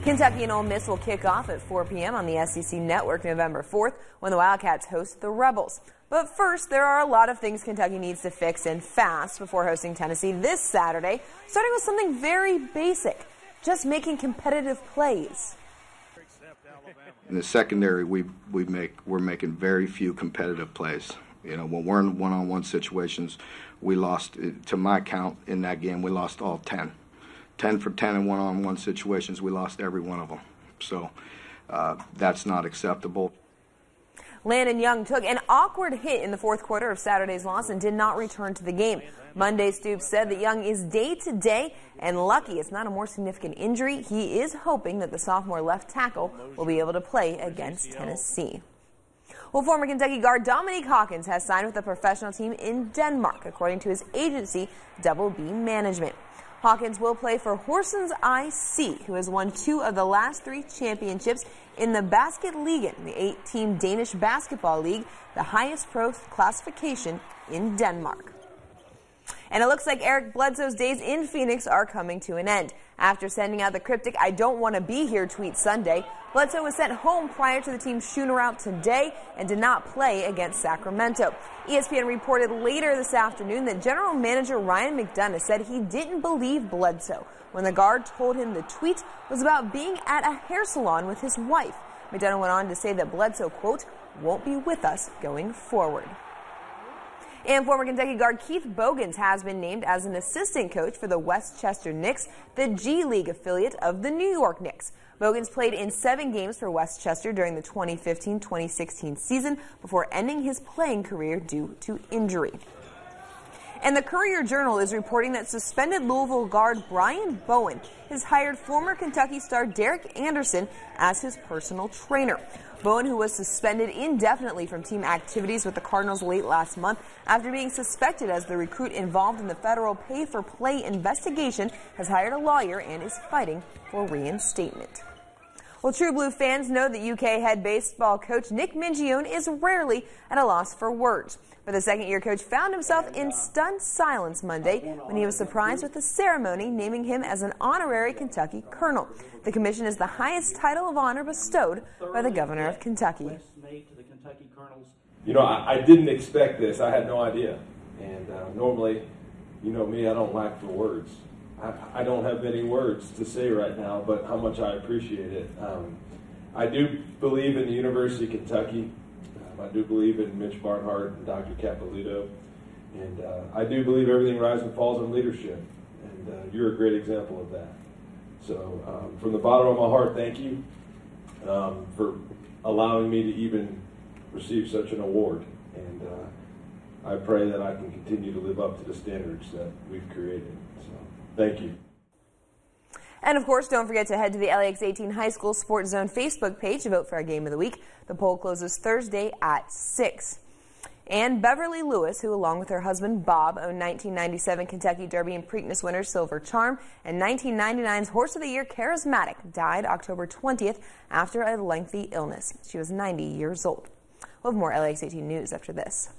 Kentucky and Ole Miss will kick off at 4 p.m. on the SEC Network November 4th when the Wildcats host the Rebels. But first, there are a lot of things Kentucky needs to fix and fast before hosting Tennessee this Saturday, starting with something very basic, just making competitive plays. In the secondary, we're making very few competitive plays. You know, when we're in one-on-one situations, we lost, to my count, in that game, we lost all 10. 10 for 10 in one-on-one situations, we lost every one of them. So that's not acceptable. Landon Young took an awkward hit in the fourth quarter of Saturday's loss and did not return to the game. Monday, Stoops said that Young is day-to-day and lucky it's not a more significant injury. He is hoping that the sophomore left tackle will be able to play against Tennessee. Well, former Kentucky guard Dominique Hawkins has signed with a professional team in Denmark, according to his agency, Double B Management. Hawkins will play for Horsens IC, who has won 2 of the last 3 championships in the Basket League, the 8-team Danish basketball league, the highest pro classification in Denmark. And it looks like Eric Bledsoe's days in Phoenix are coming to an end. After sending out the cryptic "I don't want to be here" tweet Sunday, Bledsoe was sent home prior to the team's shootout today and did not play against Sacramento. ESPN reported later this afternoon that General Manager Ryan McDonough said he didn't believe Bledsoe when the guard told him the tweet was about being at a hair salon with his wife. McDonough went on to say that Bledsoe, quote, "won't be with us going forward." And former Kentucky guard Keith Bogans has been named as an assistant coach for the Westchester Knicks, the G League affiliate of the New York Knicks. Bogans played in 7 games for Westchester during the 2015-2016 season before ending his playing career due to injury. And the Courier-Journal is reporting that suspended Louisville guard Brian Bowen has hired former Kentucky star Derek Anderson as his personal trainer. Bowen, who was suspended indefinitely from team activities with the Cardinals late last month after being suspected as the recruit involved in the federal pay-for-play investigation, has hired a lawyer and is fighting for reinstatement. Well, True Blue fans know that UK head baseball coach Nick Mingione is rarely at a loss for words. But the second-year coach found himself in stunned silence Monday when he was surprised with the ceremony naming him as an honorary Kentucky colonel. The commission is the highest title of honor bestowed by the governor of Kentucky. You know, I didn't expect this. I had no idea. And normally, you know me, I don't lack for words. I don't have many words to say right now, but how much I appreciate it. I do believe in the University of Kentucky. I do believe in Mitch Barnhart and Dr. Capilouto. And I do believe everything rises and falls on leadership. And you're a great example of that. So from the bottom of my heart, thank you for allowing me to even receive such an award. And I pray that I can continue to live up to the standards that we've created. So thank you. And of course, don't forget to head to the LEX 18 High School Sports Zone Facebook page to vote for our Game of the Week. The poll closes Thursday at 6. And Beverly Lewis, who along with her husband Bob owned 1997 Kentucky Derby and Preakness winner Silver Charm and 1999's Horse of the Year Charismatic, died October 20th after a lengthy illness. She was 90 years old. We'll have more LEX 18 news after this.